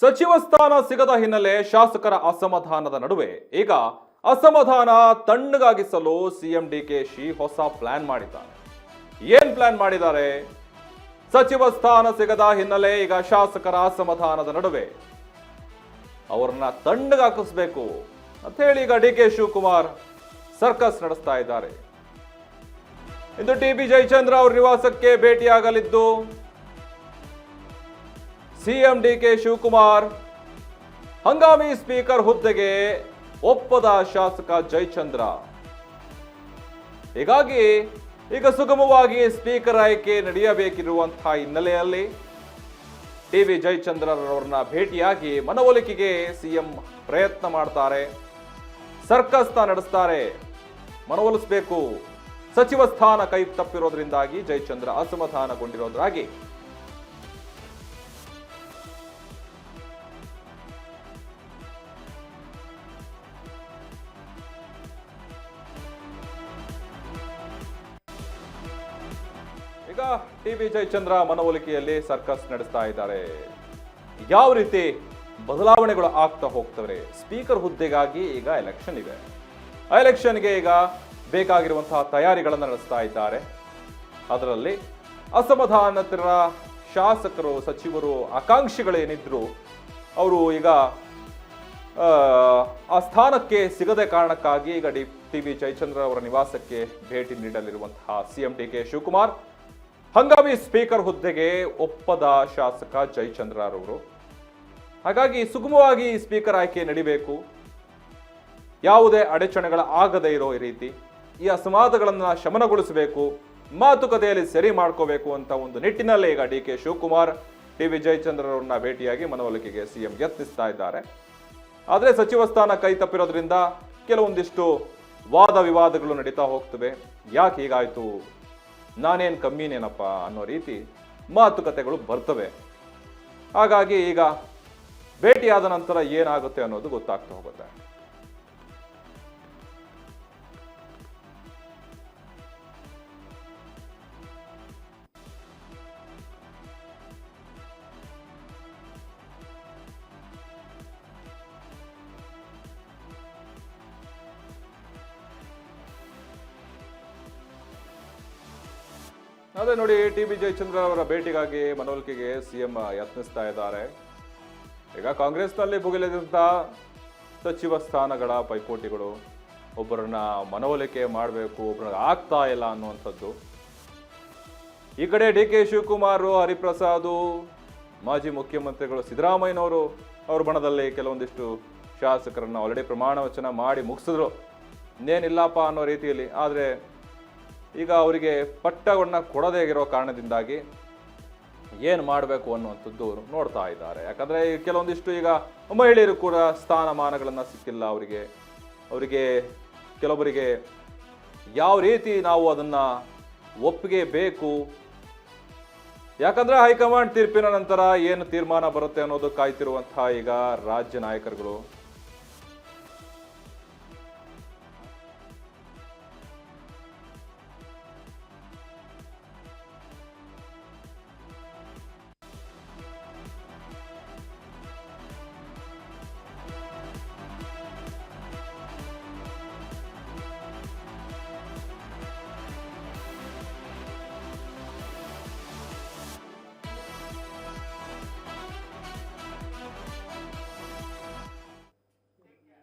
ಸಚಿವ ಸ್ಥಾನ ಸಿಗದ ಹಿನ್ನೆಲೆ ಶಾಸಕರ ಅಸಮಾಧಾನದ ನಡುವೆ ಈಗ ಅಸಮಾಧಾನ ತಣ್ಣಗಾಗಿಸಲು ಸಿಎಂ ಡಿಕೆಶಿ ಹೊಸ ಪ್ಲಾನ್ ಮಾಡಿದ್ದಾರೆ. ಏನ್ ಪ್ಲಾನ್ ಮಾಡಿದ್ದಾರೆ? ಸಚಿವ ಸ್ಥಾನ ಸಿಗದ ಹಿನ್ನೆಲೆ ಈಗ ಶಾಸಕರ ಅಸಮಾಧಾನದ ನಡುವೆ ಅವರನ್ನ ತಣ್ಣಗಾಕಿಸಬೇಕು ಅಂತ ಹೇಳಿ ಈಗ ಡಿಕೆ ಶಿವಕುಮಾರ್ ಸರ್ಕಸ್ ನಡೆಸ್ತಾ ಇದ್ದಾರೆ. ಇಂದು ಟಿ.ಬಿ. ಜಯಚಂದ್ರ ಅವರ ನಿವಾಸಕ್ಕೆ ಭೇಟಿಯಾಗಲಿದ್ದು ಸಿಎಂ ಡಿಕೆ ಶಿವಕುಮಾರ್ ಹಂಗಾಮಿ ಸ್ಪೀಕರ್ ಹುದ್ದೆಗೆ ಒಪ್ಪದ ಶಾಸಕ ಜಯಚಂದ್ರ. ಹೀಗಾಗಿ ಈಗ ಸುಗಮವಾಗಿ ಸ್ಪೀಕರ್ ಆಯ್ಕೆ ನಡೆಯಬೇಕಿರುವಂತಹ ಹಿನ್ನೆಲೆಯಲ್ಲಿ ಟಿ.ಬಿ. ಜಯಚಂದ್ರರವರನ್ನ ಭೇಟಿಯಾಗಿ ಮನವೊಲಿಕೆಗೆ ಸಿಎಂ ಪ್ರಯತ್ನ ಮಾಡ್ತಾರೆ, ಸರ್ಕಸ್ನ ನಡೆಸ್ತಾರೆ. ಮನವೊಲಿಸಬೇಕು. ಸಚಿವ ಸ್ಥಾನ ಕೈ ತಪ್ಪಿರೋದ್ರಿಂದಾಗಿ ಜಯಚಂದ್ರ ಅಸಮಾಧಾನಗೊಂಡಿರೋದ್ರಾಗಿ ಈಗ ಟಿ.ಬಿ. ಜಯಚಂದ್ರ ಮನವೊಲಿಕೆಯಲ್ಲಿ ಸರ್ಕಸ್ ನಡೆಸ್ತಾ ಇದ್ದಾರೆ. ಯಾವ ರೀತಿ ಬದಲಾವಣೆಗಳು ಆಗ್ತಾ ಹೋಗ್ತವೆ? ಸ್ಪೀಕರ್ ಹುದ್ದೆಗಾಗಿ ಈಗ ಎಲೆಕ್ಷನ್ ಇದೆ. ಆ ಎಲೆಕ್ಷನ್ಗೆ ಈಗ ಬೇಕಾಗಿರುವಂತಹ ತಯಾರಿಗಳನ್ನು ನಡೆಸ್ತಾ ಇದ್ದಾರೆ. ಅದರಲ್ಲಿ ಅಸಮಾಧಾನಿತರ ಶಾಸಕರು, ಸಚಿವರು, ಆಕಾಂಕ್ಷಿಗಳೇನಿದ್ರು ಅವರು ಈಗ ಆ ಸ್ಥಾನಕ್ಕೆ ಸಿಗದೆ ಕಾರಣಕ್ಕಾಗಿ ಈಗ ಟಿ.ಬಿ. ಜಯಚಂದ್ರ ಅವರ ನಿವಾಸಕ್ಕೆ ಭೇಟಿ ನೀಡಲಿರುವಂತಹ ಸಿಎಂ ಡಿ.ಕೆ. ಶಿವಕುಮಾರ್ ಹಂಗಾಮಿ ಸ್ಪೀಕರ್ ಹುದ್ದೆಗೆ ಒಪ್ಪದ ಶಾಸಕ ಜಯಚಂದ್ರರವರು. ಹಾಗಾಗಿ ಸುಗಮವಾಗಿ ಸ್ಪೀಕರ್ ಆಯ್ಕೆ ನಡಿಬೇಕು, ಯಾವುದೇ ಅಡಚಣೆಗಳ ಆಗದೇ ಇರೋ ರೀತಿ ಈ ಅಸಮಾಧಾನಗಳನ್ನು ಶಮನಗೊಳಿಸಬೇಕು, ಮಾತುಕತೆಯಲ್ಲಿ ಸರಿ ಮಾಡ್ಕೋಬೇಕು ಅಂತ ಒಂದು ನಿಟ್ಟಿನಲ್ಲಿ ಈಗ ಡಿ.ಕೆ. ಶಿವಕುಮಾರ್ ಟಿ.ಬಿ. ಜಯಚಂದ್ರರವ್ರನ್ನ ಭೇಟಿಯಾಗಿ ಮನವೊಲಿಕೆಗೆ ಸಿಎಂ ಯತ್ನಿಸ್ತಾ ಇದ್ದಾರೆ. ಆದರೆ ಸಚಿವ ಸ್ಥಾನ ಕೈ ತಪ್ಪಿರೋದ್ರಿಂದ ಕೆಲವೊಂದಿಷ್ಟು ವಾದ ವಿವಾದಗಳು ನಡೀತಾ ಹೋಗ್ತವೆ. ಯಾಕೆ ಹೀಗಾಯ್ತು, ನಾನೇನು ಕಮ್ಮಿನೇನಪ್ಪ ಅನ್ನೋ ರೀತಿ ಮಾತುಕತೆಗಳು ಬರ್ತವೆ. ಹಾಗಾಗಿ ಈಗ ಭೇಟಿಯಾದ ನಂತರ ಏನಾಗುತ್ತೆ ಅನ್ನೋದು ಗೊತ್ತಾಗ್ತಾ ಹೋಗುತ್ತೆ. ಅದೇ ನೋಡಿ, ಟಿ.ಬಿ. ಜಯಚಂದ್ರ ಅವರ ಭೇಟಿಗಾಗಿ ಮನವೊಲಿಕೆಗೆ ಸಿಎಂ ಯತ್ನಿಸ್ತಾ ಇದ್ದಾರೆ. ಈಗ ಕಾಂಗ್ರೆಸ್ನಲ್ಲಿ ಭುಗಿಲೆದಂಥ ಸಚಿವ ಸ್ಥಾನಗಳ ಪೈಪೋಟಿಗಳು, ಒಬ್ಬರನ್ನ ಮನವೊಲಿಕೆ ಮಾಡಬೇಕು, ಒಬ್ಬರನ್ನ ಆಗ್ತಾ ಇಲ್ಲ ಅನ್ನುವಂಥದ್ದು. ಈ ಕಡೆ ಡಿ.ಕೆ. ಶಿವಕುಮಾರ್, ಹರಿಪ್ರಸಾದ್, ಮಾಜಿ ಮುಖ್ಯಮಂತ್ರಿಗಳು ಸಿದ್ದರಾಮಯ್ಯನವರು ಅವ್ರ ಬಣದಲ್ಲಿ ಕೆಲವೊಂದಿಷ್ಟು ಶಾಸಕರನ್ನ ಆಲ್ರೆಡಿ ಪ್ರಮಾಣ ವಚನ ಮಾಡಿ ಮುಗಿಸಿದ್ರು, ಇನ್ನೇನಿಲ್ಲಪ್ಪ ಅನ್ನೋ ರೀತಿಯಲ್ಲಿ. ಆದರೆ ಈಗ ಅವರಿಗೆ ಪಟ್ಟವನ್ನು ಕೊಡದೇ ಇರೋ ಕಾರಣದಿಂದಾಗಿ ಏನು ಮಾಡಬೇಕು ಅನ್ನುವಂಥದ್ದು ನೋಡ್ತಾ ಇದ್ದಾರೆ. ಯಾಕಂದರೆ ಕೆಲವೊಂದಿಷ್ಟು ಈಗ ಮಹಿಳೆಯರು ಕೂಡ ಸ್ಥಾನಮಾನಗಳನ್ನು ಸಿಕ್ಕಿಲ್ಲ ಅವರಿಗೆ ಕೆಲವರಿಗೆ ಯಾವ ರೀತಿ ನಾವು ಅದನ್ನು ಒಪ್ಪಿಗೆ ಬೇಕು, ಯಾಕಂದರೆ ಹೈಕಮಾಂಡ್ ತೀರ್ಪಿನ ನಂತರ ಏನು ತೀರ್ಮಾನ ಬರುತ್ತೆ ಅನ್ನೋದು ಕಾಯ್ತಿರುವಂತಹ ಈಗ ರಾಜ್ಯ ನಾಯಕರುಗಳು.